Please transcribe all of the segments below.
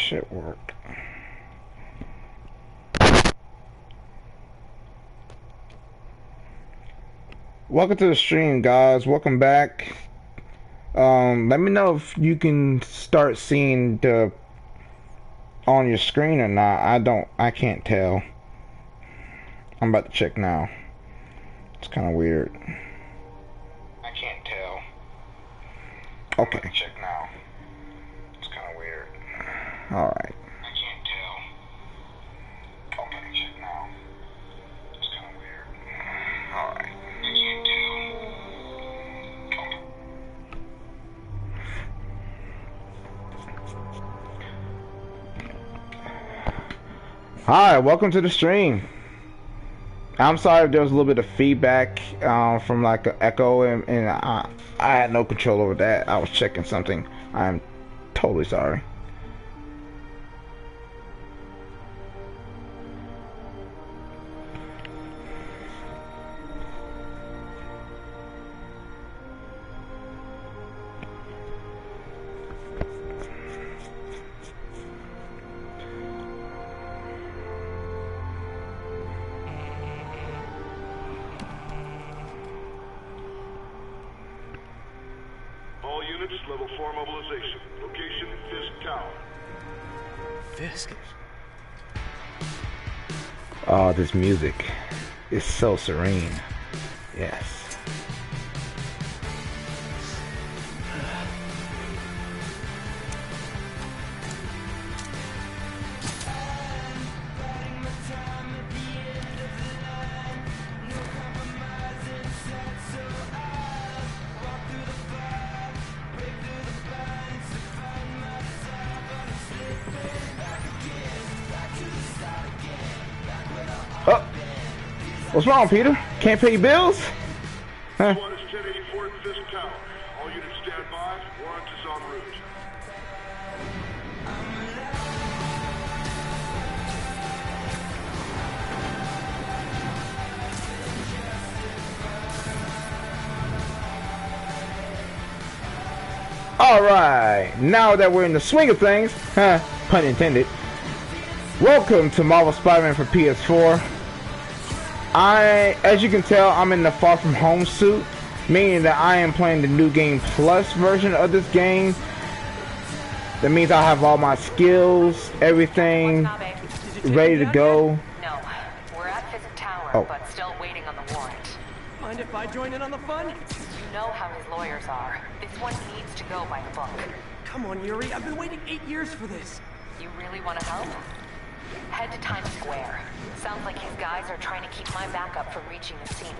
Shit work. Welcome to the stream, guys. Welcome back. Let me know if you can start seeing the on your screen or not. I can't tell. I'm about to check now. It's kind of weird. I can't tell. Okay. I'm about to check now. It's kind of weird. All right. I can't tell. Okay, check now. It's kind of weird. All right. I can't tell. Hi, welcome to the stream. I'm sorry if there was a little bit of feedback from like an echo, and I had no control over that. I was checking something. I'm totally sorry. Level 4 mobilization. Location, Fisk Tower. Fisk? Oh, this music is so serene. Yes. What's wrong, Peter? Can't pay your bills? Huh? Squad is 1084 at Fisk Tower. All units stand by. Warrant is en route. Alright, now that we're in the swing of things, pun intended, welcome to Marvel Spider-Man for PS4. As you can tell, I'm in the Far From Home suit, meaning that I am playing the New Game Plus version of this game. That means I have all my skills, everything ready to go. No, we're at Fisk Tower, but still waiting on the warrant. Mind if I join in on the fun? You know how his lawyers are. This one needs to go by the book. Come on, Yuri. I've been waiting 8 years for this. You really want to help? Head to Times Square. Sounds like his guys are trying to keep my backup from reaching the scene.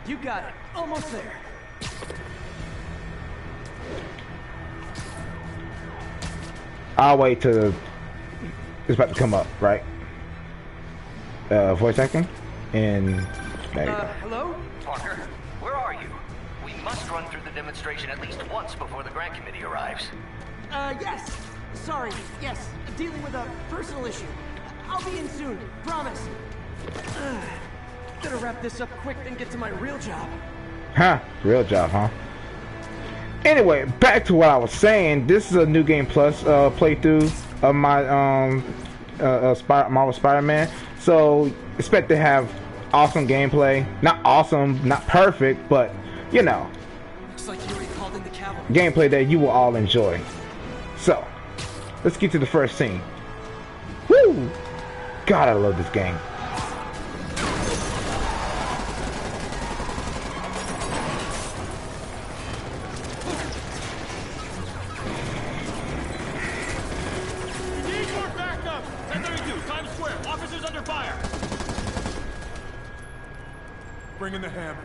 You got it. Almost there. I'll wait till it's about to come up, right? Voice acting? And there you go. Hello? Parker, where are you? We must run through the demonstration at least once before the grant committee arrives. Yes. Sorry. Yes. Dealing with a personal issue. I'll be in soon. Promise. Better wrap this up quick and get to my real job. Huh, real job, huh? Anyway, back to what I was saying. This is a New Game Plus playthrough of my Marvel Spider-Man. So expect to have awesome gameplay. Not awesome, not perfect, but you know, Looks like Yuri called in the cavalry. gameplay that you will all enjoy. So let's get to the first scene. Woo! God, I love this game. Bring in the hammer.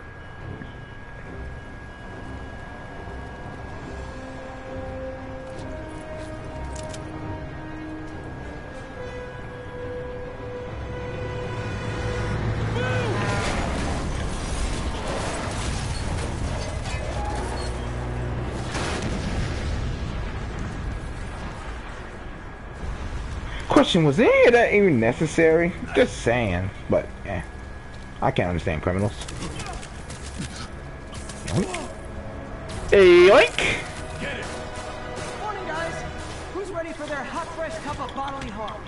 Question, was any of that even necessary? Just saying, but I can't understand criminals. Yoink! Morning, guys. Who's ready ready for their hot, fresh cup of bodily harm.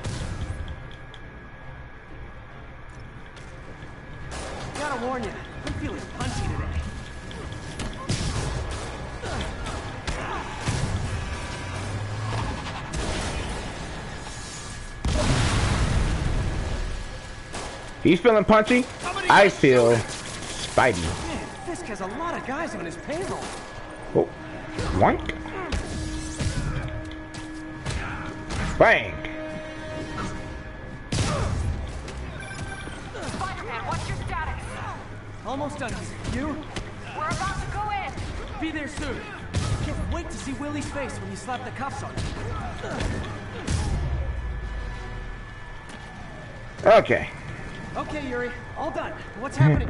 Gotta warn you, I'm feeling punchy today. He's feeling punchy. I feel spidey. Man, Fisk has a lot of guys on his payroll. Oh, wank. Bang. Spider-Man, what's your status? Almost done. You? We're about to go in. Be there soon. Can't wait to see Willie's face when you slap the cuffs on him. Okay. Okay, Yuri. All done. What's happening?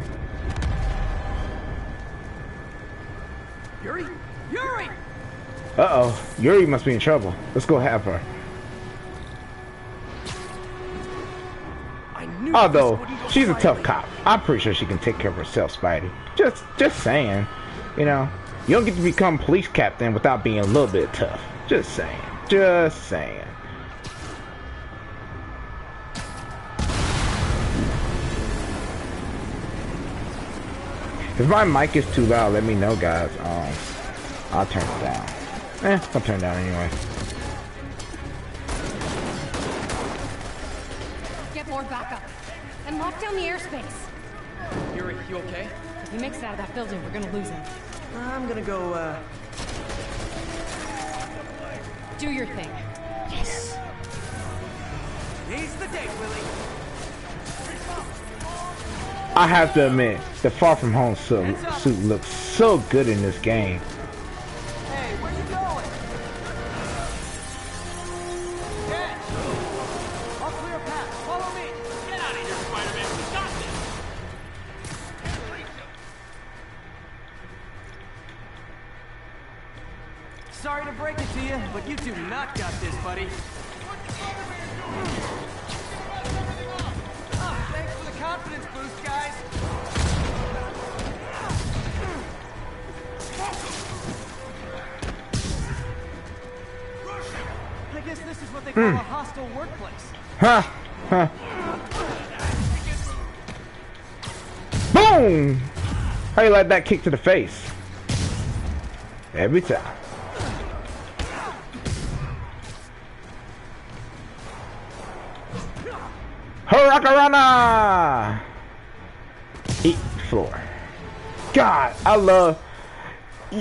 Yuri? Yuri! Uh-oh. Yuri must be in trouble. Let's go have her. I knew Although, this wouldn't go she's a tough quietly. cop. I'm pretty sure she can take care of herself, Spidey. Just saying. You know, you don't get to become police captain without being a little bit tough. Just saying. Just saying. If my mic is too loud, let me know, guys. I'll turn it down. I'll turn it down anyway. Get more backup. And lock down the airspace. Yuri, you okay? If he makes it out of that building, we're gonna lose him. I'm gonna go, Do your thing. Yes! Seize the day, Willie. I have to admit, the Far From Home suit looks so good in this game. Hey, where you going? Catch! I'll clear a path. Follow me. Get out of here, Spider-Man. We got this. Sorry to break it to you, but you do not got this, buddy. Thanks for the confidence boost, guys. I guess this is what they call a hostile workplace. Huh? Huh? Boom! How you like that kick to the face? Every time. Hurracarana! Eat floor. God, I love.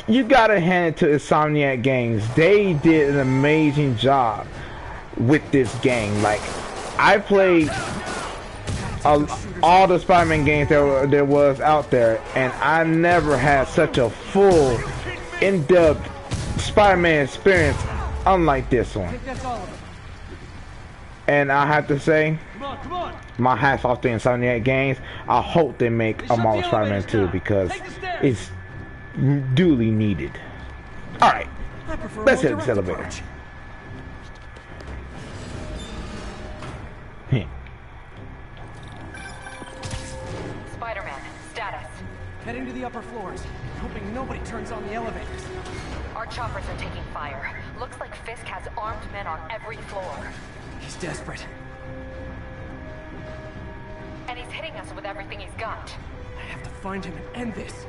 You gotta hand it to Insomniac Games. They did an amazing job with this game. Like, I played all the Spider-Man games there was out there, and I never had such a full, in-depth Spider-Man experience unlike this I one. think that's all of them. And I have to say, Come on. my hat's off to Insomniac Games. I hope they make a Marvel Spider-Man 2 because it's duly needed. Alright, I prefer let's a hit more this direct elevator. approach. Spider-Man, status. Heading to the upper floors, hoping nobody turns on the elevators. Our choppers are taking fire. Looks like Fisk has armed men on every floor. He's desperate. And he's hitting us with everything he's got. I have to find him and end this.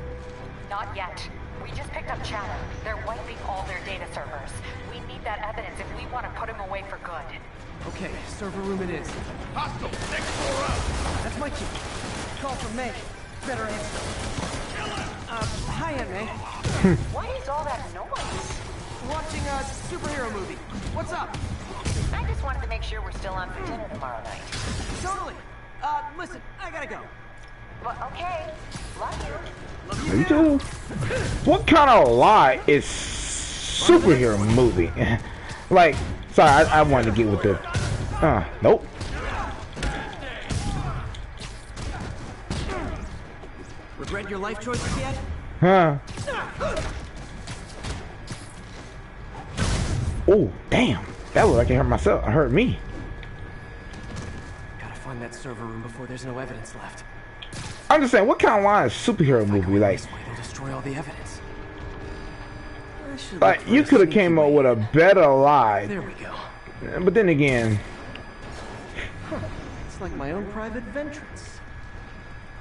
Not yet. We just picked up chatter. They're wiping all their data servers. We need that evidence if we want to put him away for good. Okay, server room it is. Hostile, next floor up. That's my key. Call from May. Better answer. Hi, Aunt May. What is all that noise? Watching a superhero movie. What's up? I just wanted to make sure we're still on for dinner tomorrow night. Totally. Listen, I gotta go. Well, okay. Love you. Me too. What kind of lie is superhero movie? Like, sorry, I wanted to get with the. Nope. Regret your life choices yet? Huh. Oh, damn. That looked like it hurt myself. It hurt me. Gotta find that server room before there's no evidence left. I'm just saying, what kind of line is superhero movie? Like, This way they'll destroy all the evidence. I should like look for you a could have sneaky came up way. with a better lie There we go. But then again, It's like my own private vengeance.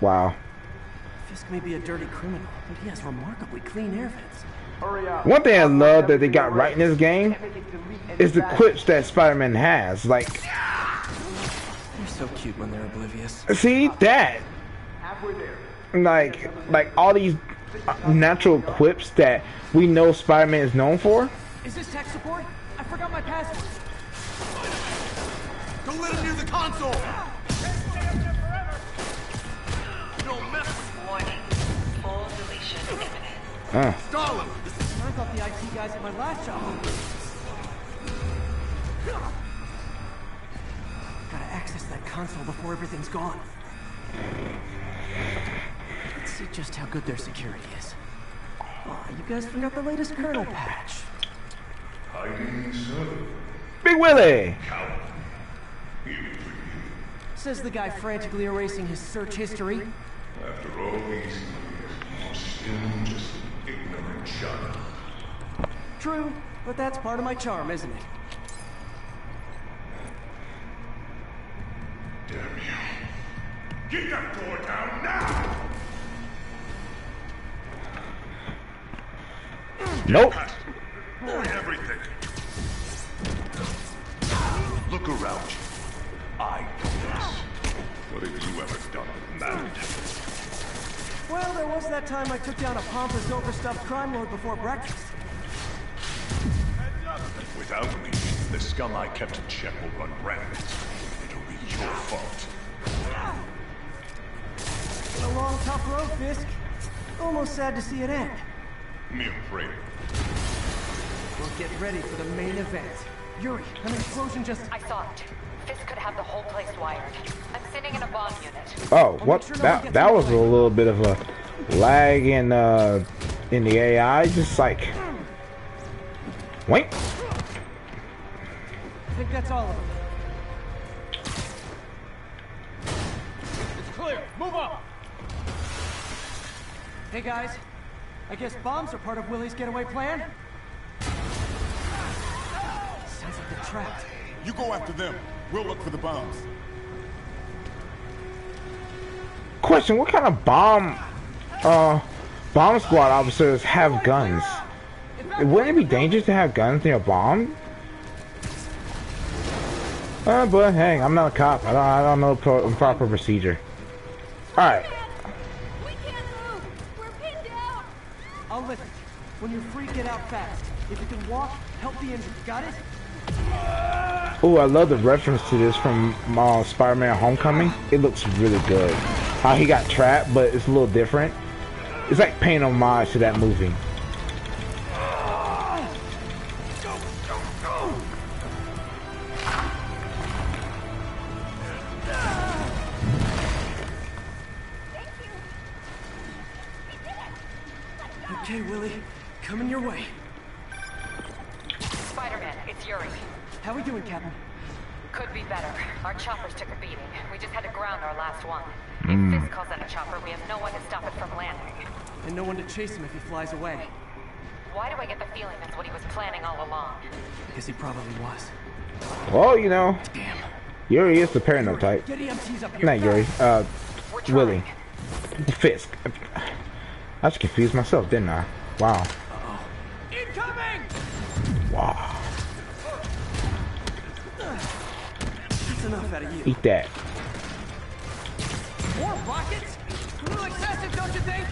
wow. Fisk may be a dirty criminal, but he has remarkably clean air vents. One thing I love that they got right in this game is the quips that Spider-Man has. Like, They're so cute when they're oblivious. see that? Like all these natural quips that we know Spider-Man is known for. Is this tech support? I forgot my password. Don't let him near the console! Warning. Full deletion imminent. Stall him! I thought the IT guys at my last job. Gotta access that console before everything's gone. Let's see just how good their security is. Oh, you guys forgot the latest kernel patch. Hiding, sir? Big Willie. Says the guy frantically erasing his search history. After all these years, you're still just an ignorant child. True, but that's part of my charm, isn't it? Damn you. Get that door down now! Nope. Avoid everything. Look around you. I do this. What have you ever done with Matt? Well, there was that time I took down a pompous, overstuffed crime lord before breakfast. Without me, the scum I kept in check will run rampant. It'll be your fault. Been a long, tough road, Fisk. Almost sad to see it end. Me afraid. We'll get ready for the main event. Yuri, an explosion just... I saw it. Fisk could have the whole place wired. I'm sitting in a bomb unit. Oh, what? That was a little bit of a lag in the AI. Just like, wait. I think that's all of them. It's clear! Move up! Hey guys, I guess bombs are part of Willie's getaway plan? Sounds like they're trapped. You go after them. We'll look for the bombs. Question: what kind of bomb squad officers have guns? Wouldn't it be dangerous to have guns near a bomb? But hey, I'm not a cop. I don't know proper procedure. All right. We can't move. We're pinned down. I'll lift it. When you're free, get out fast. If you can walk, help the injured. Got it? Oh, I love the reference to this from Spider-Man Homecoming. It looks really good. How he got trapped, but it's a little different. It's like paying homage to that movie. Okay, Willie. Coming your way. Spider-Man, it's Yuri. How we doing, Captain? Could be better. Our choppers took a beating. We just had to ground our last one. If Fisk calls in a chopper, we have no one to stop it from landing. And no one to chase him if he flies away. Why do I get the feeling that's what he was planning all along? Because he probably was. Well, you know, Damn. Yuri is the paranoid type. Get EMTs up here. Not Yuri. We're trying. Willie. Fisk. I just confused myself, didn't I? Wow. Incoming! Wow. That's enough out of you. Eat that. More rockets? A little excessive, don't you think?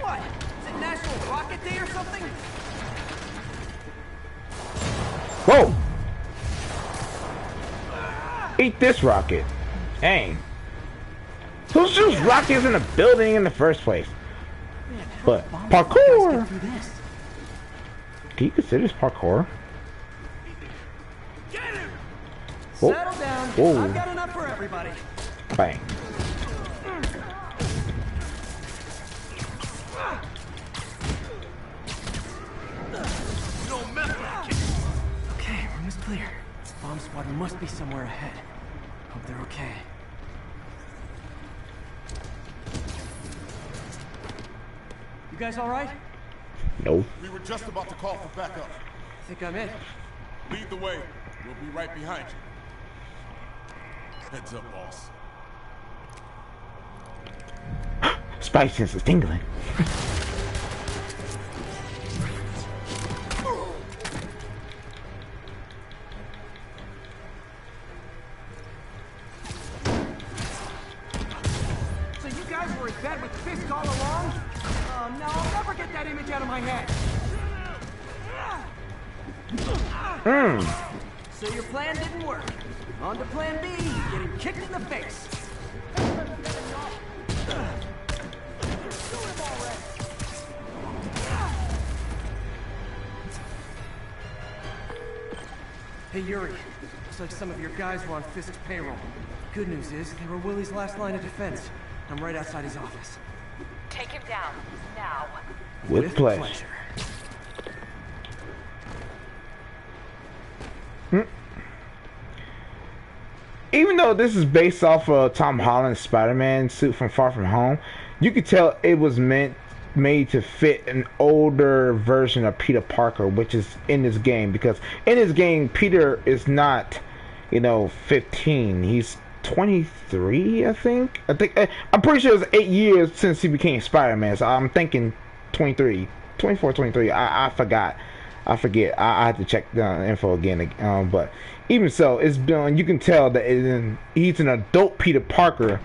What? Is it National Rocket Day or something? Whoa! Eat this rocket. Dang. Who shoots rockets in a building in the first place? Man, how But did bombs parkour! get through this? Can you consider this parkour? Get him! Whoa. Settle down. Whoa. I've got enough for everybody. Bang. Don't mess with it. Okay, room is clear. clear. Bomb squad must be somewhere ahead. Hope they're okay. Don't mess with the kid. Okay, room is clear. Bomb squad must be somewhere ahead. Hope they're okay. Bomb squad must be somewhere ahead. Hope they're okay. Okay, room is clear. Bomb squad must be somewhere ahead. Hope they're okay. guys all right? No. We were just about to call for backup. I think I'm in. Lead the way. We'll be right behind you. Heads up, boss. Spidey sense is tingling. So you guys were in bed with Fisk all along? Oh no, I'll never get that image out of my head. So your plan didn't work. On to plan B, getting kicked in the face. Hey Yuri, looks like some of your guys were on Fisk's payroll. Good news is, they were Willie's last line of defense. I'm right outside his office. Take him down, now. With pleasure. Even though this is based off of Tom Holland's Spider-Man suit from Far From Home, you could tell it was made to fit an older version of Peter Parker, which is in this game. Because in this game, Peter is not, 15. He's 23, I think. I'm pretty sure it's 8 years since he became Spider-Man. So I'm thinking 23, 24, 23. I forgot. I forget. I have to check the info again. But even so, it's been. You can tell that he's an adult Peter Parker.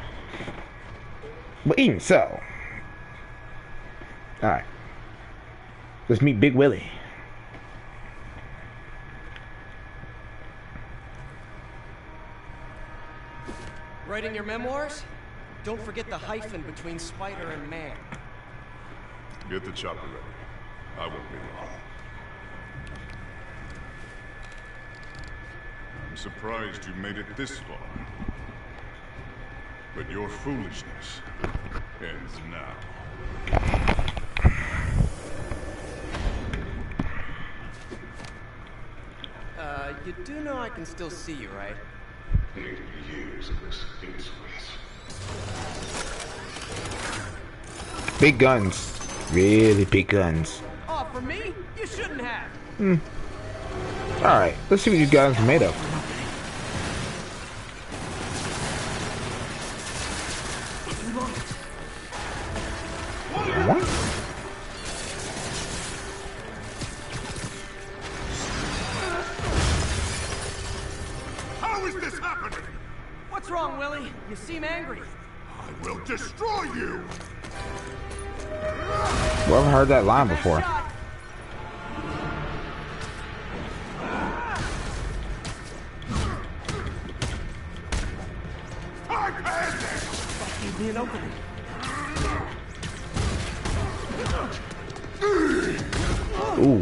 But even so, all right. Let's meet Big Willie. Writing your memoirs? Don't forget the hyphen between spider and man. Get the chopper ready. I won't be long. I'm surprised you made it this far. But your foolishness ends now. You do know I can still see you, right? 80 years of this insolence. Big guns. Really big guns. Oh, for me? You shouldn't have. Alright, let's see what you guys are made of. What? How is this happening? What's wrong, Willie? You seem angry. I will destroy you! Well, I've heard that line before. Shot. I had this! Gave me an opening. Ooh.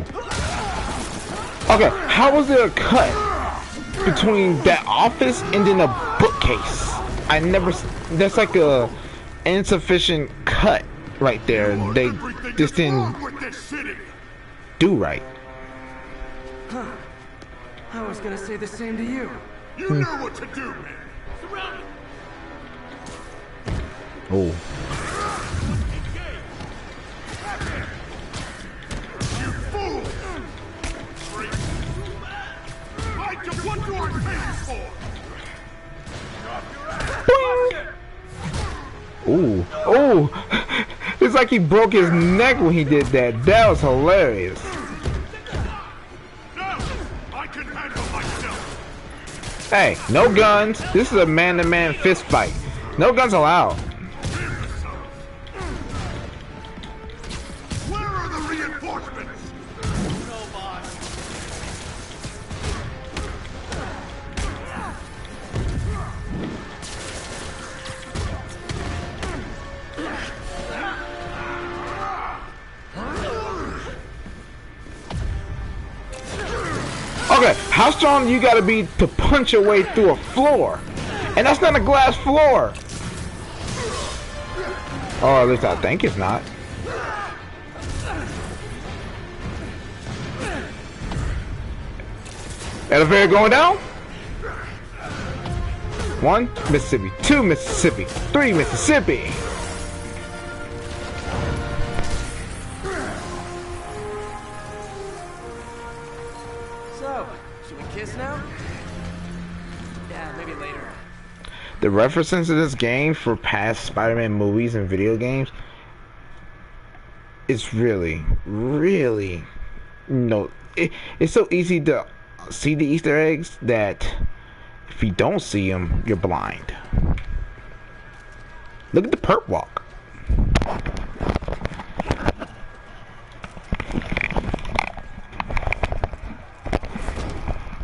Okay, how was there a cut between that office and then a bookcase? I never. That's like a insufficient cut right there. They just didn't With this city! do right. I was gonna say the same to you. You know what to do, man! Surround him! Oh. You fool! Mike, what do I pay you for? Ooh. Oh. It's like he broke his neck when he did that. That was hilarious. No! I can handle myself! Hey, no guns. This is a man-to-man fist fight. No guns allowed. Where are the reinforcements? No, boss. Okay, how strong you gotta be to punch your way through a floor? And that's not a glass floor. Or at least I think it's not. Elevator going down? 1 Mississippi, 2 Mississippi, 3 Mississippi. So, should we kiss now? Yeah, maybe later. The references to this game for past Spider-Man movies and video games is really, really, it's so easy to see the Easter eggs that if you don't see them, you're blind. Look at the perp walk.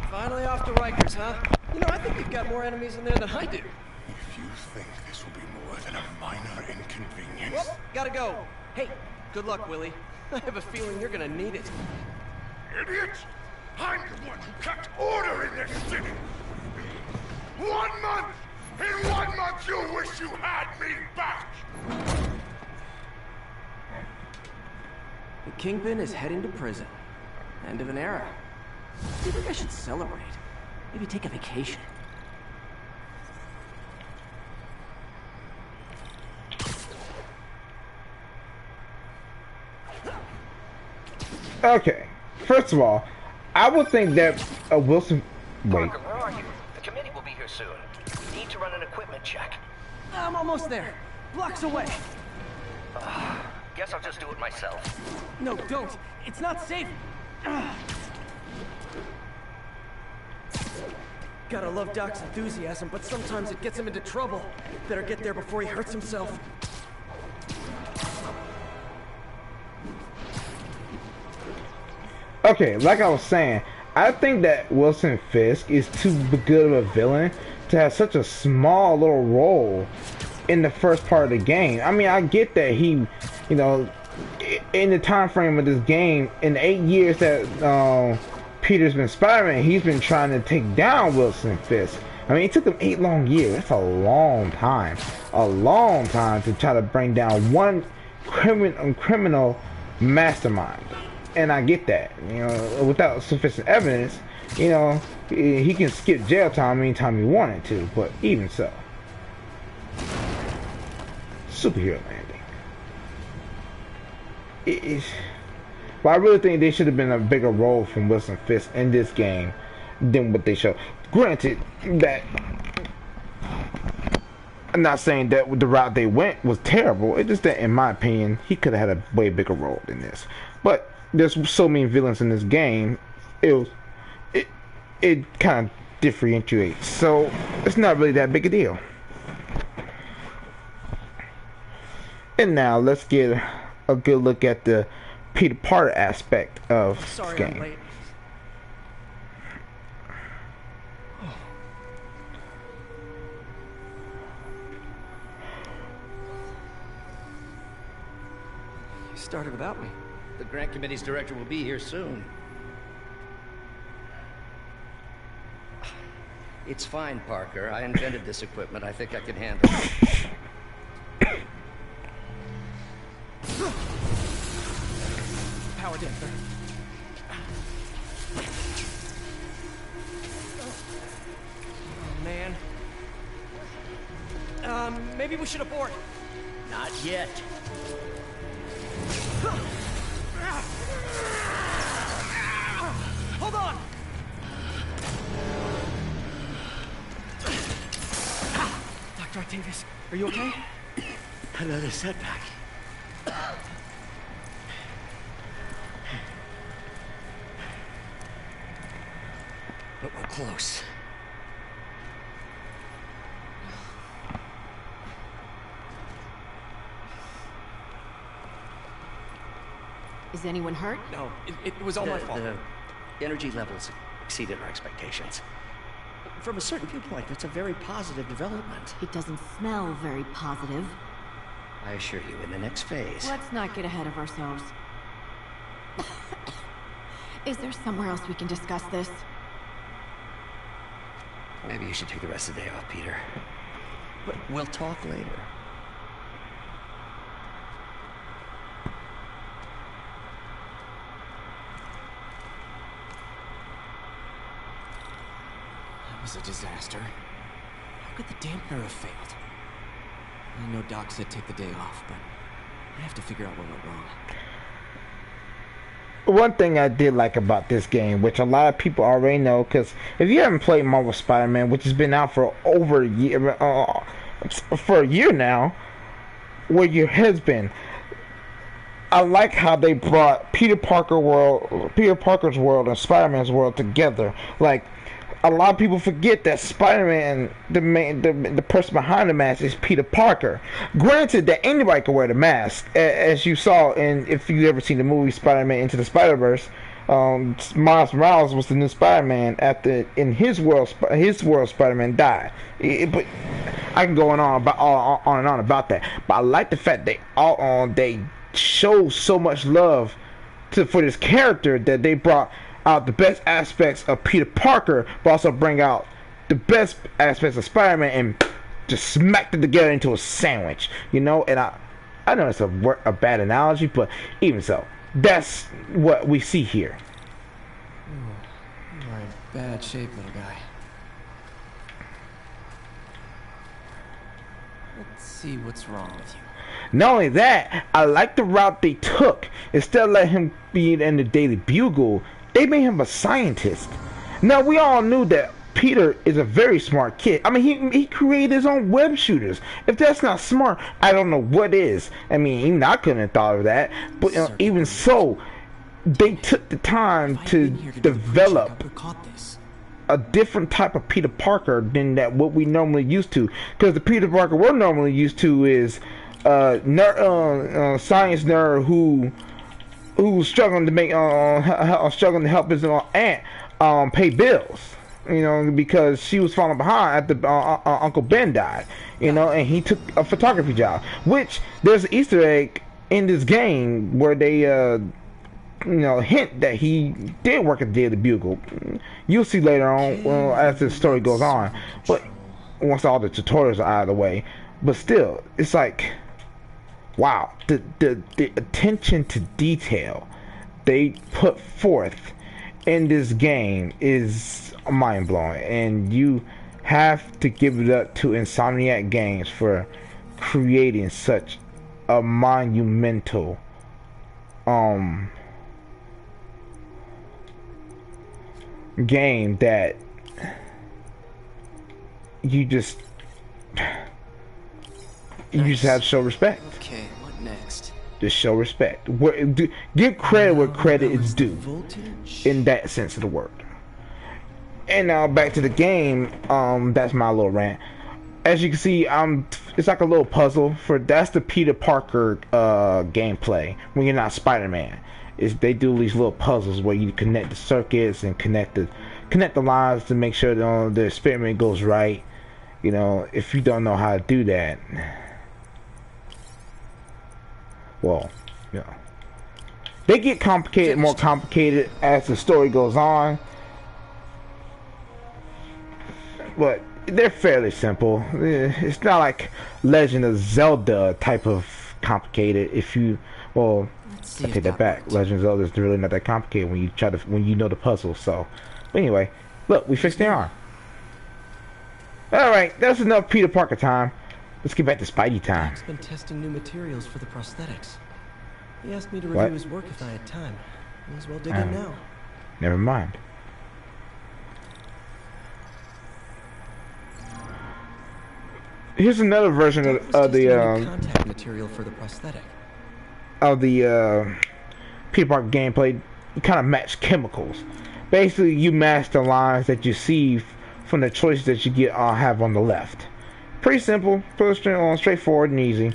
Finally off to Rikers, huh? You know, I think you've got more enemies in there than I do. If you think this will be more than a minor inconvenience... Well, gotta go. Hey, good luck, Willie. I have a feeling you're gonna need it. Idiot! I'm the one who kept order in this city! 1 month! In 1 month you'll wish you had me back! The Kingpin is heading to prison. End of an era. Do you think I should celebrate? Maybe take a vacation. Okay, first of all, I would think that Wilson... Wait. Parker, where are you? The committee will be here soon. We need to run an equipment check. I'm almost there. Blocks away. Guess I'll just do it myself. No, don't. It's not safe. Gotta love Doc's enthusiasm, but sometimes it gets him into trouble. Better get there before he hurts himself. Okay, like I was saying, I think that Wilson Fisk is too good of a villain to have such a small little role in the first part of the game. I mean, I get that he, you know, in the time frame of this game, in the 8 years that Peter's been Spider-Man, he's been trying to take down Wilson Fisk. I mean, it took him 8 long years. That's a long time. A long time to try to bring down one criminal mastermind. And I get that, you know, without sufficient evidence, you know, he can skip jail time anytime he wanted to, but even so. Superhero landing. It is... But I really think there should have been a bigger role from Wilson Fisk in this game than what they showed. Granted, that... I'm not saying that the route they went was terrible. It's just that, in my opinion, he could have had a way bigger role than this. But there's so many villains in this game, it kind of differentiates. So it's not really that big a deal. And now let's get a good look at the Peter Parker aspect of this game. I'm late. You started without me. The grant committee's director will be here soon. It's fine, Parker. I invented this equipment. I think I can handle it. Power damper. Oh, man. Maybe we should abort. Not yet. Hold on! Dr. Octavius, are you okay? Another setback. But we're close. Is anyone hurt? No, it was all my fault. The energy levels exceeded our expectations. From a certain viewpoint, that's a very positive development. It doesn't smell very positive. I assure you, in the next phase... Let's not get ahead of ourselves. Is there somewhere else we can discuss this? Maybe you should take the rest of the day off, Peter. But we'll talk later. That was a disaster. How could the dampener have failed? I know Doc said take the day off, but I have to figure out what went wrong. one thing I did like about this game, which a lot of people already know, because if you haven't played Marvel Spider-Man, which has been out for over a year, for a year now, where your head's been, I like how they brought Peter Parker's world, and Spider-Man's world together. Like, a lot of people forget that Spider-Man, the person behind the mask, is Peter Parker. Granted that anybody can wear the mask, as you saw in, if you ever seen the movie Spider-Man Into the Spider-Verse, Miles Morales was the new Spider-Man after in his world Spider-Man died. But I can go on and on about that. But I like the fact they show so much love for this character that they brought out the best aspects of Peter Parker, but also bring out the best aspects of Spider-Man and just smacked it together into a sandwich, you know. And I know it's a bad analogy, but even so, that's what we see here. You're in bad shape, little guy. Let's see what's wrong with you. Not only that, I like the route they took. Instead of letting him be in the Daily Bugle, they made him a scientist. Now, we all knew that Peter is a very smart kid. I mean, he created his own web shooters. If that's not smart, I don't know what is. I mean, even I couldn't have thought of that. But even so, they took the time to develop a different type of Peter Parker than that what we normally used to. Because the Peter Parker we're normally used to is science nerd who's struggling to make struggling to help his aunt pay bills, you know, because she was falling behind after Uncle Ben died, you know, and he took a photography job. Which there's an Easter egg in this game where they hint that he did work at the Daily Bugle. You'll see later on as the story goes on, but once all the tutorials are out of the way. But still, it's like, wow, the attention to detail they put forth in this game is mind-blowing, and you have to give it up to Insomniac Games for creating such a monumental game that you just have to show respect. Okay, what next? Just show respect. Give credit where credit is due, in that sense of the word. And now back to the game. That's my little rant. As you can see, it's like a little puzzle. That's the Peter Parker gameplay when you're not Spider-Man. They do these little puzzles where you connect the circuits and connect the lines to make sure the experiment goes right. You know, if you don't know how to do that, well, you know, they get more complicated as the story goes on, but they're fairly simple. It's not like Legend of Zelda type of complicated. I take that back. Legend of Zelda is really not that complicated when you know the puzzle. So, but anyway, look, we fixed the arm. All right, that's enough Peter Parker time. Let's get back to Spidey time. He's been testing new materials for the prosthetics. He asked me to review his work if I had time. May as well dig in now. Never mind. Here's another version of the contact material for the prosthetic. Of the Peter Parker gameplay. You kind of match chemicals. Basically, you match the lines that you see from the choices that you have on the left. Pretty simple, pretty straightforward and easy.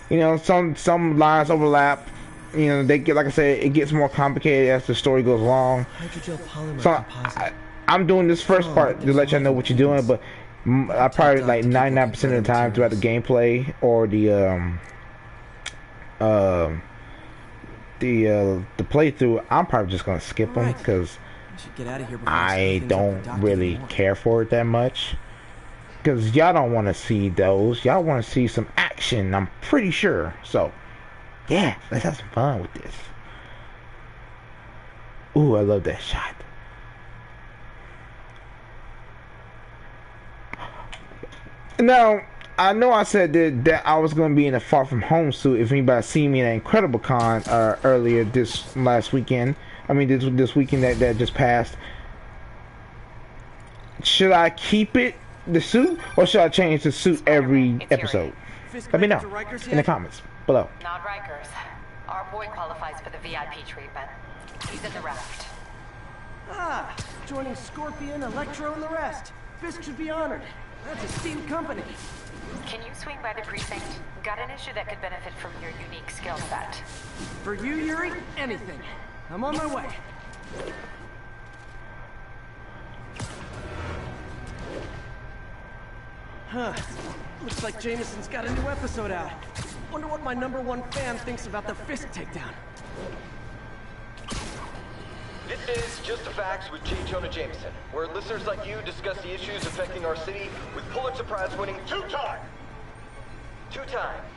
You know, some lines overlap. You know, they get, like I said, it gets more complicated as the story goes along. So I'm doing this first part to let you know what you're doing, but I probably like 99% of the time throughout the gameplay or the playthrough, I'm probably just gonna skip them because I don't really care for it that much. Because y'all don't want to see those. Y'all want to see some action, I'm pretty sure. So, yeah, let's have some fun with this. Ooh, I love that shot. Now, I know I said that I was going to be in a Far From Home suit if anybody seen me at Incredible Con earlier this last weekend. I mean, this weekend that just passed. Should I keep it, the suit, or should I change the suit every It's episode? Fisk Let me made it know to Rikers in the yet? comments below. Not Rikers. Our boy qualifies for the VIP treatment. He's in the raft. Ah, joining Scorpion, Electro, and the rest. Fisk should be honored. That's esteemed company. Can you swing by the precinct? Got an issue that could benefit from your unique skill set. For you, Yuri, anything. I'm on my way. Huh. Looks like Jameson's got a new episode out. Wonder what my #1 fan thinks about the Fisk takedown. This is Just the Facts with J. Jonah Jameson, where listeners like you discuss the issues affecting our city with Pulitzer Prize-winning two-time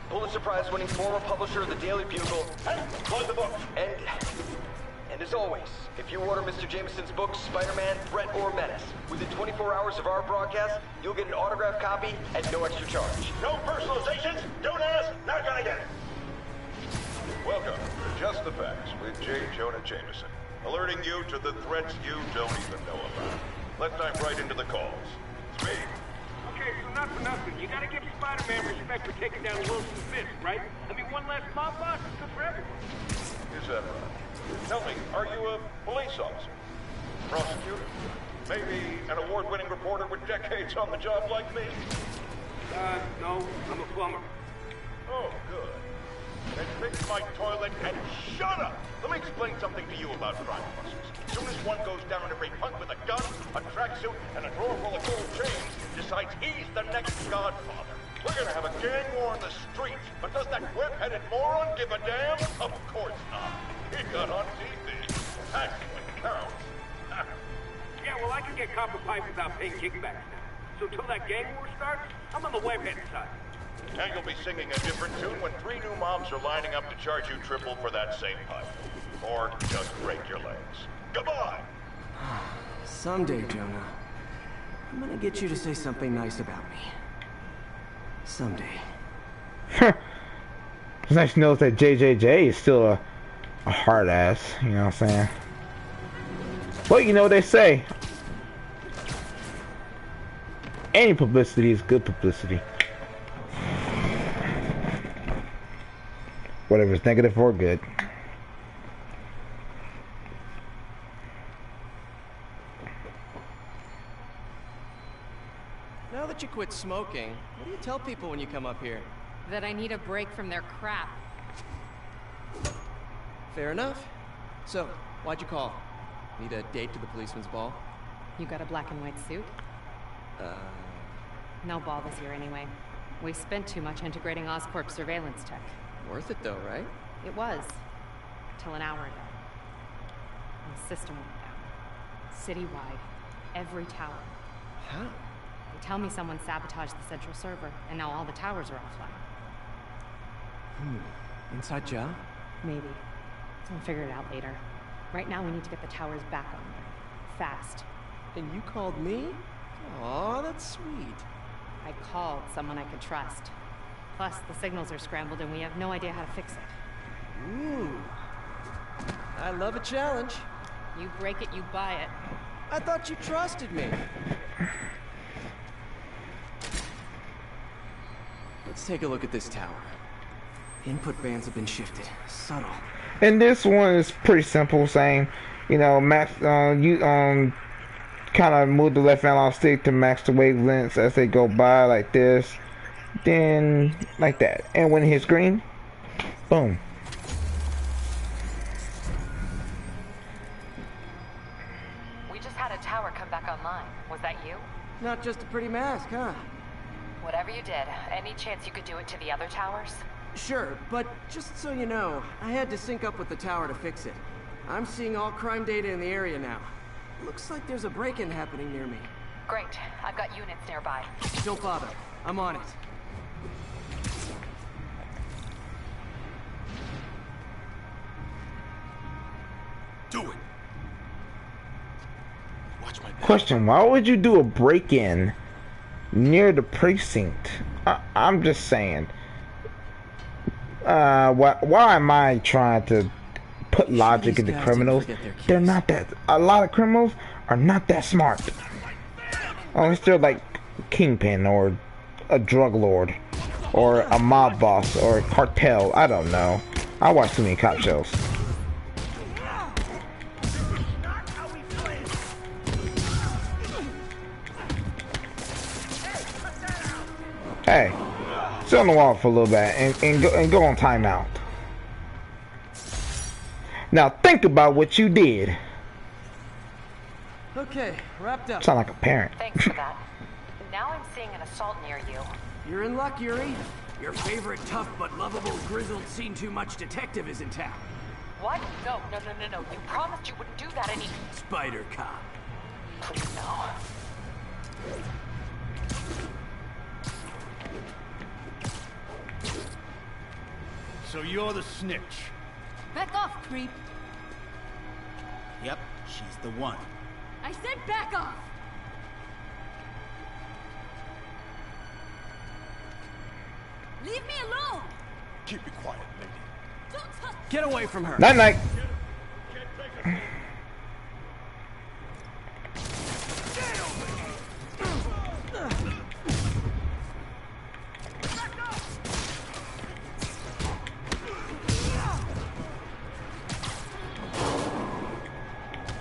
Pulitzer Prize-winning former publisher of the Daily Bugle, Hey, close the book. and as always, if you order Mr. Jameson's book, Spider-Man, Threat or Menace, within 24 hours of our broadcast, you'll get an autographed copy at no extra charge. No personalizations. Don't ask. Not gonna get it. Welcome to Just the Facts with J. Jonah Jameson, alerting you to the threats you don't even know about. Let's dive right into the calls. It's me. Okay, so not for nothing. You gotta give Spider-Man respect for taking down Wilson Fisk, right? I mean, one less mob boss is good for everyone. Is that right? Tell me, are you a police officer? Prosecutor? Maybe an award-winning reporter with decades on the job like me? No, I'm a plumber. Oh, good. Then fix my toilet and shut up! Let me explain something to you about crime busters. As soon as one goes down, every punk with a gun, a tracksuit, and a drawer full of gold chains decides he's the next godfather. We're gonna have a gang war in the streets, but does that whip-headed moron give a damn? Of course not. He got on TV. That's what counts. Yeah, well, I can get copper pipe without paying kickbacks now. So till that gang war starts, I'm on the webhead side. And you'll be singing a different tune when 3 new mobs are lining up to charge you triple for that same pipe. Or just break your legs. Goodbye! Someday, Jonah, I'm gonna get you to say something nice about me. Someday. It's nice to know that JJJ is still a hard ass, you know what I'm saying? Well, you know what they say. Any publicity is good publicity. Whether it's negative or good. Now that you quit smoking, what do you tell people when you come up here? That I need a break from their crap. Fair enough. So, why'd you call? Need a date to the policeman's ball? You got a black and white suit? No ball this year anyway. We spent too much integrating Oscorp surveillance tech. Worth it though, right? It was. Till an hour ago. And the system went down. Citywide. Every tower. How? They tell me someone sabotaged the central server, and now all the towers are offline. Inside job? Maybe. I'll figure it out later. Right now we need to get the towers back on. Fast. And you called me? Aw, that's sweet. I called someone I could trust. Plus, the signals are scrambled and we have no idea how to fix it. Ooh. I love a challenge. You break it, you buy it. I thought you trusted me. Let's take a look at this tower. Input bands have been shifted. Subtle. And this one is pretty simple, saying, you know, max, you kind of move the left analog stick to max the wavelengths as they go by, like this, then like that. And when it hits green, boom. We just had a tower come back online. Was that you? Not just a pretty mask, huh? Whatever you did, any chance you could do it to the other towers? Sure, but just so you know, I had to sync up with the tower to fix it. I'm seeing all crime data in the area now. Looks like there's a break-in happening near me. Great. I've got units nearby. Don't bother. I'm on it. Do it! Watch my back. Question, why would you do a break-in near the precinct? I'm just saying. Why am I trying to put logic into criminals. They're not that. A lot of criminals are not that smart. Unless they're like Kingpin or a drug lord or a mob boss or a cartel. I don't know. I watch too many cop shows. Hey, sit on the wall for a little bit and go on timeout. Now think about what you did. Okay, wrapped up. Sound like a parent. Thanks for that. Now I'm seeing an assault near you. You're in luck, Yuri. Your favorite tough but lovable, grizzled, seen-too-much detective is in town. What? No. You promised you wouldn't do that any... Spider Cop. Please, no. So you're the snitch. Back off, creep. Yep, she's the one. I said back off! Leave me alone! Keep it quiet, lady. Don't touch... Get away from her. Night night.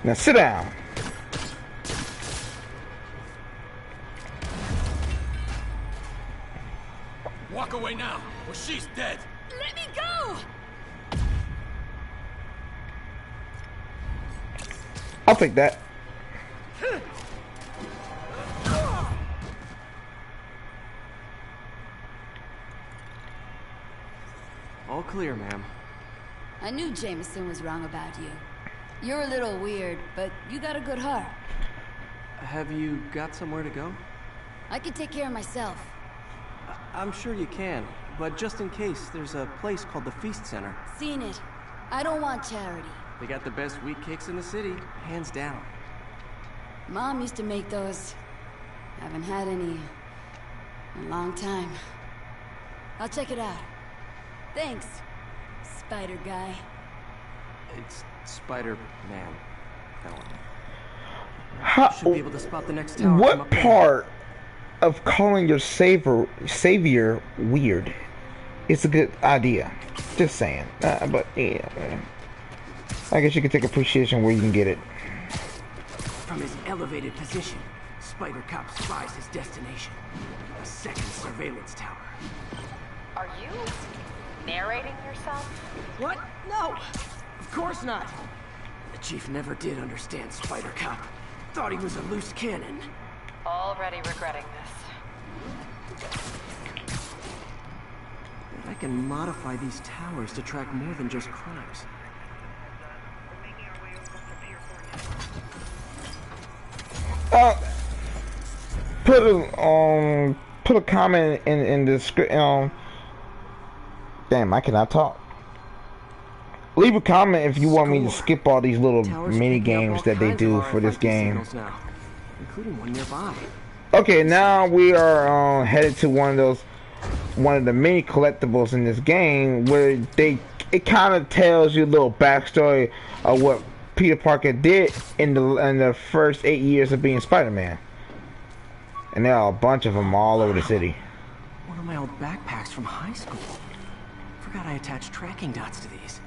Now sit down. Walk away now, or she's dead. Let me go! I'll take that. All clear, ma'am. I knew Jameson was wrong about you. You're a little weird, but you got a good heart. Have you got somewhere to go? I can take care of myself. I'm sure you can, but just in case, there's a place called the Feast Center. Seen it. I don't want charity. They got the best wheat cakes in the city, hands down. Mom used to make those. Haven't had any in a long time. I'll check it out. Thanks, Spider Guy. It's Spider-Man. That one. How, Should be able to spot the next tower. what part of calling your savior weird is a good idea? Just saying. But yeah, I guess you can take appreciation where you can get it. From his elevated position, Spider Cop spies his destination. A second surveillance tower. Are you narrating yourself? What? No! Of course not! The Chief never did understand Spider Cop. Thought he was a loose cannon. Already regretting this. I can modify these towers to track more than just crimes. Put a comment in the script. Damn, I cannot talk. Leave a comment if you want me to skip all these little mini games that they do for this game. Now, including one nearby. Okay, now we are headed to one of the mini collectibles in this game where it kind of tells you a little backstory of what Peter Parker did in the first 8 years of being Spider-Man. And there are a bunch of them all over the city. One of my old backpacks from high school. Forgot I attached tracking dots to these.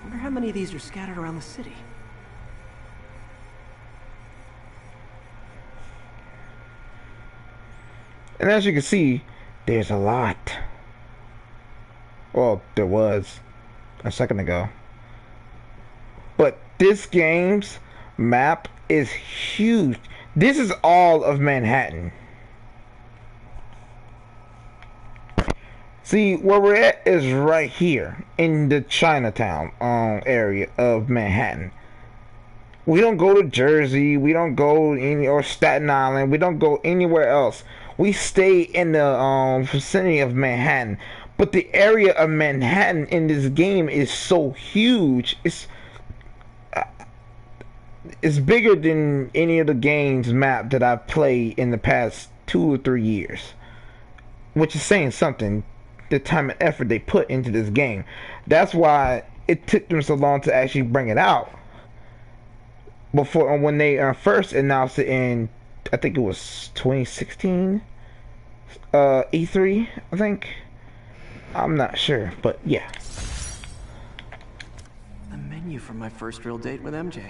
Wonder how many of these are scattered around the city. And as you can see, there's a lot. Well, there was a second ago. But this game's map is huge. This is all of Manhattan. See, where we're at is right here in the Chinatown area of Manhattan. We don't go to Jersey, we don't go or Staten Island, we don't go anywhere else. We stay in the vicinity of Manhattan. But the area of Manhattan in this game is so huge. It's bigger than any of the games map that I've played in the past 2 or 3 years. which is saying something. The time and effort they put into this game. That's why it took them so long to actually bring it out. Before when they first announced it in, I think it was 2016, E3. I think. I'm not sure, but yeah. The menu from my first real date with MJ.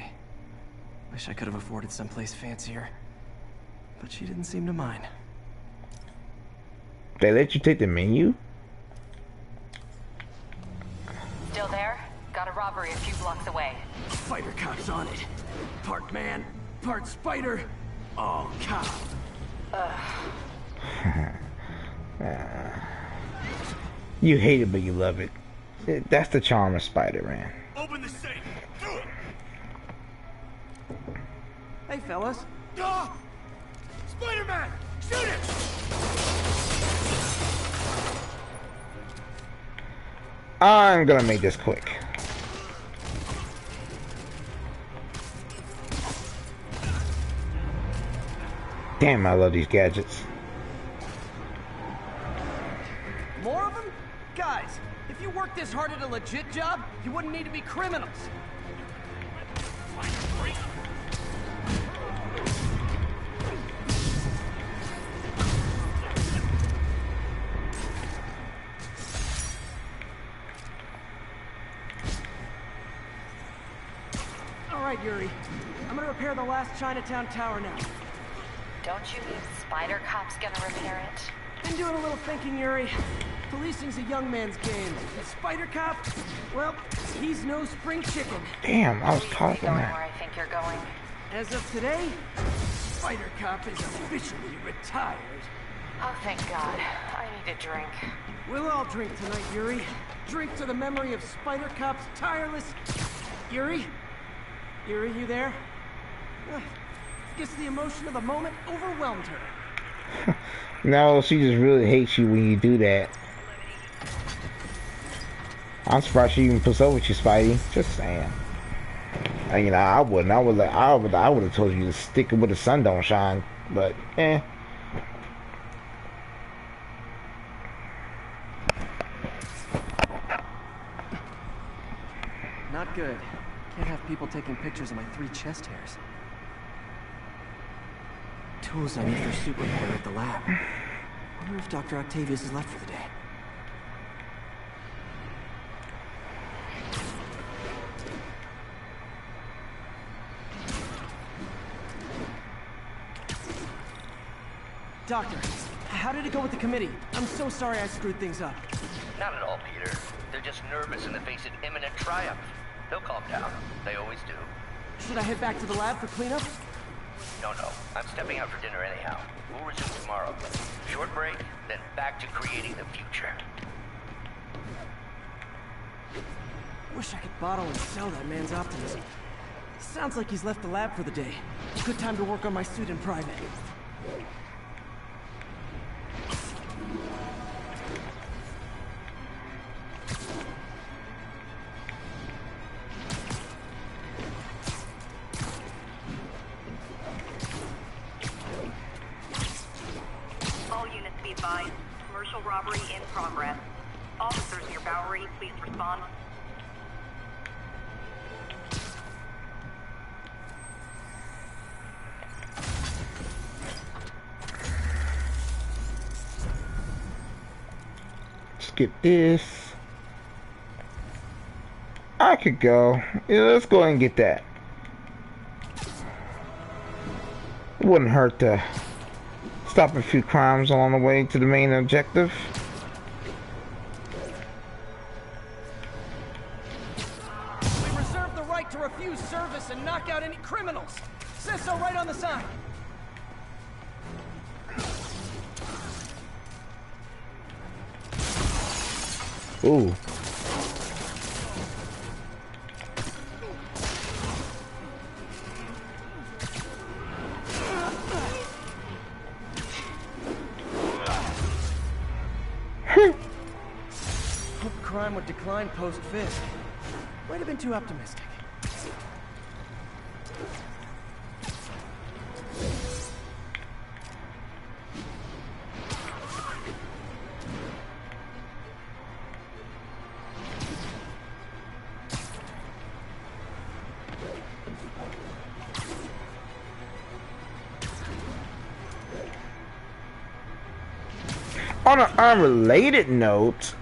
Wish I could have afforded someplace fancier. But she didn't seem to mind. They let you take the menu? Still there? Got a robbery a few blocks away. Spider cop's on it. Part man, part spider, all cop. You hate it, but you love it. That's the charm of Spider-Man. Open the safe. Do it. Hey, fellas. Ah! Spider-Man, shoot it! I'm gonna make this quick. Damn, I love these gadgets. More of them? Guys, if you worked this hard at a legit job, you wouldn't need to be criminals. All right, Yuri. I'm gonna repair the last Chinatown tower now. Don't you mean Spider Cop's gonna repair it? Been doing a little thinking, Yuri. Policing's a young man's game. And Spider Cop, well, he's no spring chicken. Damn, I was Please caught be on going that. where I think you're going. As of today, Spider Cop is officially retired. Oh, thank God. I need a drink. We'll all drink tonight, Yuri. Drink to the memory of Spider Cop's tireless... Yuri? Yuri, you there? Guess the emotion of the moment overwhelmed her. No, she just really hates you when you do that. I'm surprised she even puts up with you, Spidey. Just saying. And, you know, I wouldn't. I would have told you to stick it where the sun don't shine. But, eh. Not good. Can't have people taking pictures of my 3 chest hairs. Tools I need for suit repair at the lab. Wonder if Dr. Octavius is left for the day. Doctor, how did it go with the committee? I'm so sorry I screwed things up. Not at all, Peter. They're just nervous in the face of imminent triumph. They'll calm down. They always do. Should I head back to the lab for cleanup? No. I'm stepping out for dinner anyhow. We'll resume tomorrow. Short break, then back to creating the future. Wish I could bottle and sell that man's optimism. Sounds like he's left the lab for the day. Good time to work on my suit in private. All units be advised. Commercial robbery in progress. Officers near Bowery, please respond. Skip this. I could go. Yeah, let's go ahead and get that. It wouldn't hurt to stop a few crimes along the way to the main objective. We reserve the right to refuse service and knock out any criminals. Says so right on the sign. Ooh. Hope crime would decline post-Fisk. Might have been too optimistic. On an unrelated note,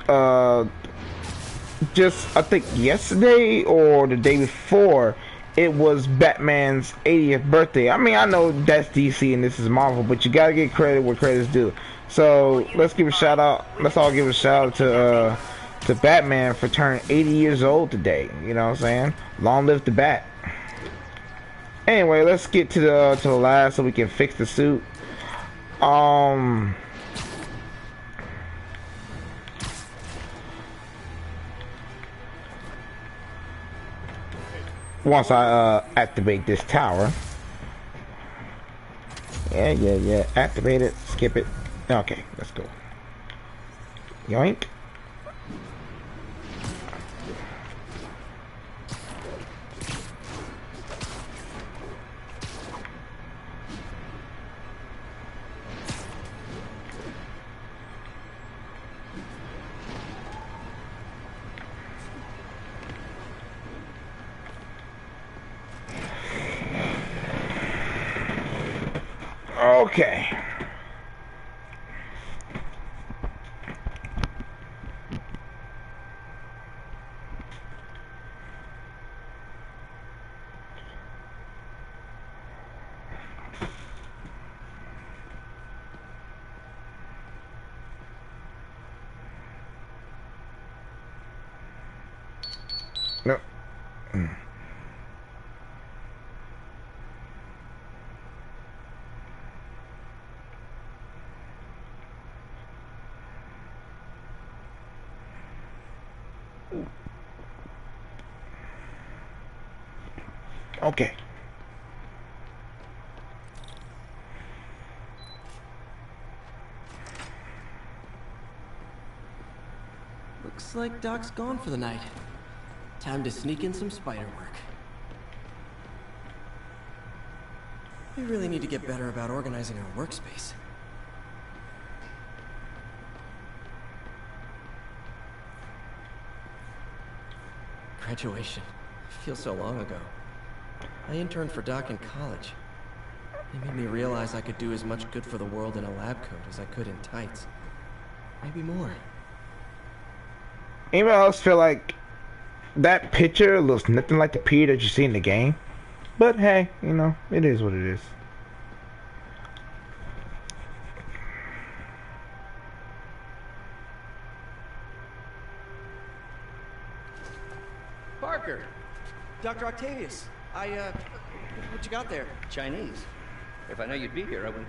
just I think yesterday or the day before, it was Batman's 80th birthday. I mean, I know that's DC and this is Marvel, but you gotta get credit where credit's due. So let's give a shout out. Let's all give a shout out to Batman for turning 80 years old today. You know what I'm saying? Long live the Bat. Anyway, let's get to the last so we can fix the suit. Once I activate this tower. Yeah. Activate it. Skip it. Okay, let's go. Yoink. Okay. No. Okay. Looks like Doc's gone for the night. Time to sneak in some spider work. We really need to get better about organizing our workspace. Graduation. Feels so long ago. I interned for Doc in college. He made me realize I could do as much good for the world in a lab coat as I could in tights. Maybe more. Anyone else feel like that picture looks nothing like the Peter that you see in the game? But hey, you know, it is what it is. Parker! Dr. Octavius, what you got there? Chinese. If I know you'd be here, I wouldn't...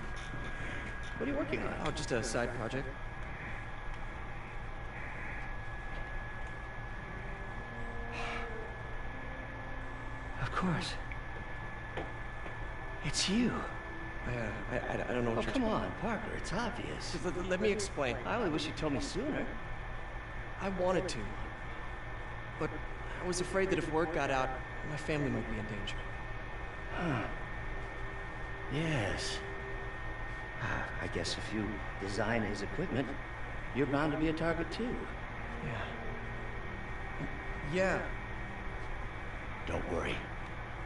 What are you working on? Oh, just a side project. Of course. It's you. I don't know what you're... come on, Parker, it's obvious. Let me explain. I only wish you told me sooner. I wanted to. But I was afraid that if word got out, my family might be in danger. Huh. Yes. I guess if you design his equipment, you're bound to be a target too. Yeah. Don't worry.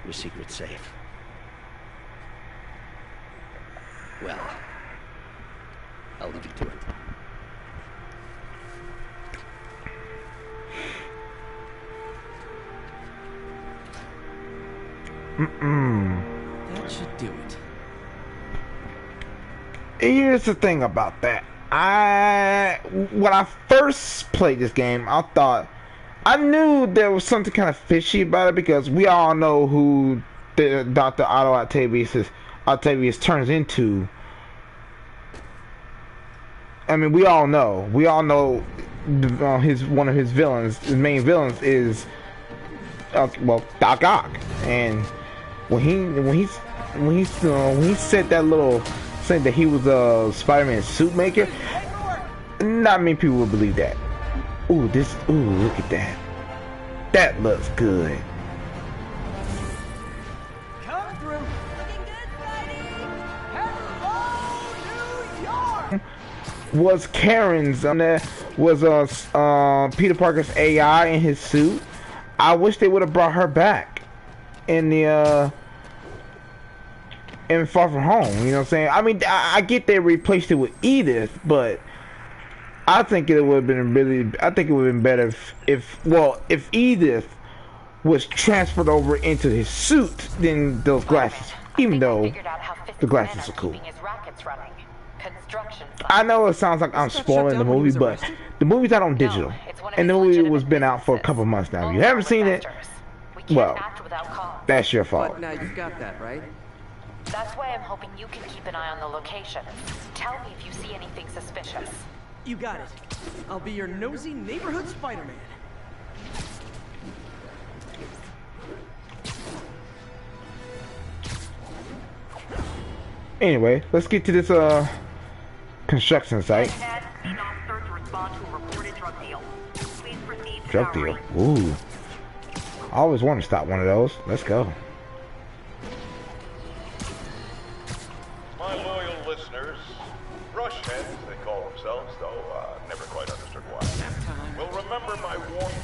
Your secret's safe. Well, I'll leave you to it. That should do it. Here's the thing about that. When I first played this game, I knew there was something kind of fishy about it because we all know who the Dr. Otto Octavius turns into. I mean, we all know. One of his villains, his main villains is Doc Ock, and when he said that little saying that he was a Spider-Man suit maker, not many people would believe that. Ooh, look at that. That looks good. Come through. Looking good, Spidey. Hello, New York. Was Karen's on there? Was Peter Parker's AI in his suit? I wish they would have brought her back in the in Far From Home. You know what I'm saying? I mean, I get they replaced it with Edith, but I think it would have been really. I think it would have been better if Edith was transferred over into his suit than those glasses. Even though the glasses are cool. I know it sounds like I'm spoiling the movie, but the movie's out on digital, and the movie was been out for a couple months now. If you haven't seen it, well, that's your fault. But now you've got that, right? That's why I'm hoping you can keep an eye on the location. Tell me if you see anything suspicious. You got it. I'll be your nosy neighborhood Spider-Man. Anyway, let's get to this construction site. Drug deal. Ooh. I always want to stop one of those. Let's go. My loyal listeners, brush heads they call themselves, though never quite understood why, will remember my warning.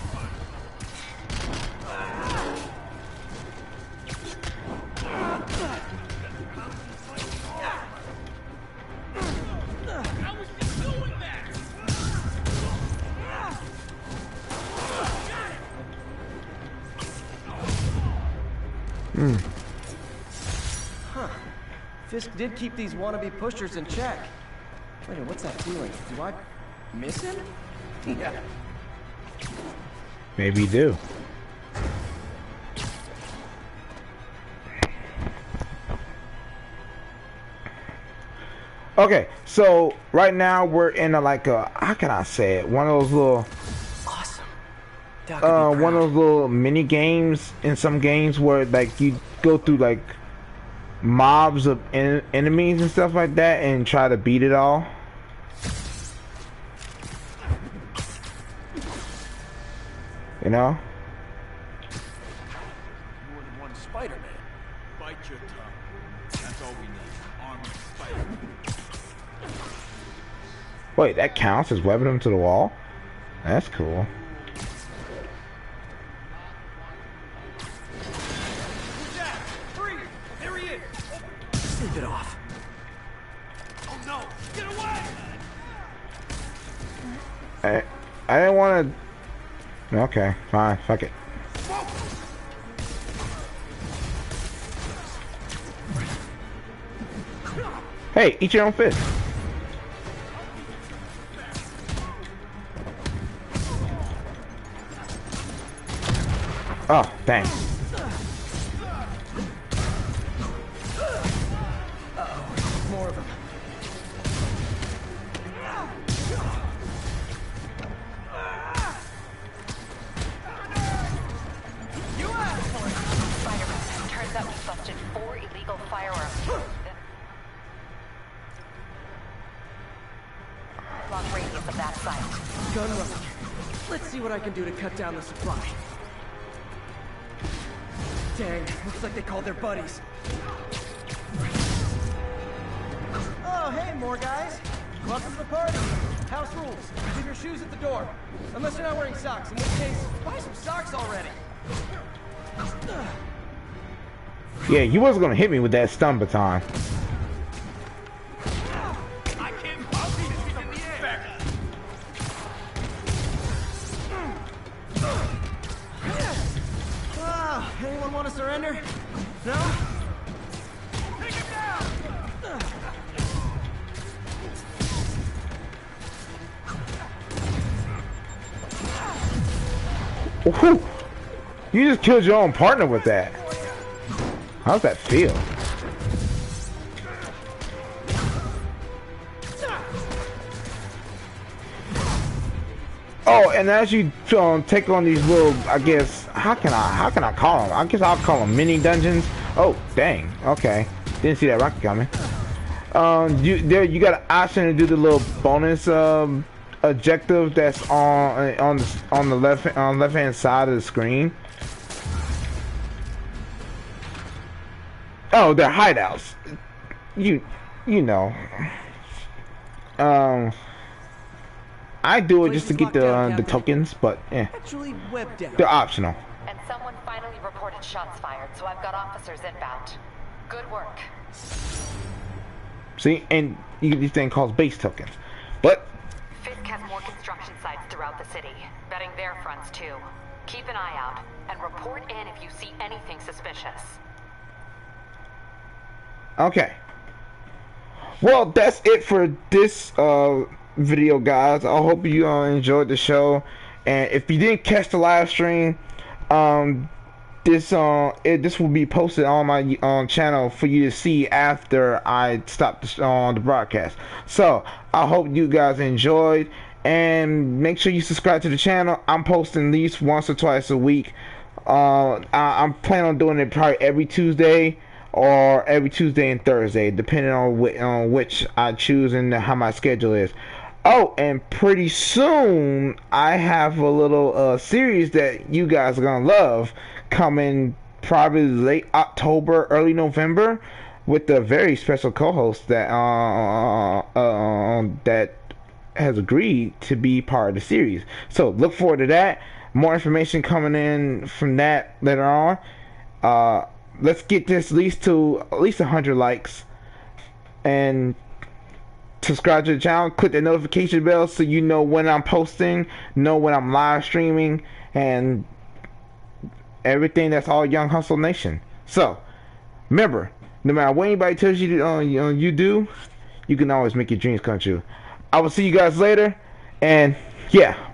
Huh. Fisk did keep these wannabe pushers in check. Wait, what's that feeling? Do I miss him? Yeah. Maybe you do. Okay, so right now we're in a how can I say it? One of those little one of those little mini games in some games where like you go through like mobs of enemies and stuff like that and try to beat it all. You know? More than one Spider-Man. Bite your tongue. That's all we need. Armored Spider-Man. Wait, that counts as webbing them to the wall? That's cool. Sleep it off. Oh no! Get away! I didn't want to. Okay, fine, fuck it. Hey, eat your own fish. Oh, dang. More of them. Spider-Man, turns out we busted 4 illegal firearms. Long radius of that site. Gun running. Let's see what I can do to cut down the supply. Dang, looks like they called their buddies. Oh, hey, more guys. Welcome to the party. House rules. Leave your shoes at the door. Unless you're not wearing socks, in which case, buy some socks already. Yeah, you wasn't gonna hit me with that stun baton. I can't bump you in the air. Ah, anyone want to surrender? No? Take him down! Woohoo! You just killed your own partner with that. How's that feel? Oh, and as you take on these little, I guess, how can I call them? I guess I'll call them mini dungeons. Oh, dang. Okay, didn't see that rocket coming. You got an option to do the little bonus objective that's on the left hand side of the screen. Oh, they're hideouts. You know. I do it just to get the tokens, but Actually, web down. they're optional. And someone finally reported shots fired, so I've got officers inbound. Good work. See, and these things cause base tokens, but Fisk has more construction sites throughout the city, betting their fronts too. Keep an eye out, and report in if you see anything suspicious. Okay. Well, that's it for this video, guys. I hope you enjoyed the show. And if you didn't catch the live stream, this will be posted on my channel for you to see after I stop the broadcast. So I hope you guys enjoyed, and make sure you subscribe to the channel. I'm posting at least once or twice a week. I'm planning on doing it probably every Tuesday or every Tuesday and Thursday, depending on which I choose and how my schedule is. Oh, and pretty soon I have a little series that you guys are gonna love, coming probably late October, early November, with a very special co-host that that has agreed to be part of the series. So look forward to that. More information coming in from that later on. Let's get this at least 100 likes, and subscribe to the channel. Click the notification bell so you know when I'm posting, know when I'm live streaming, and everything. That's all Young Hustle Nation. So remember, no matter what anybody tells you to you do, you can always make your dreams come true. I will see you guys later, and yeah.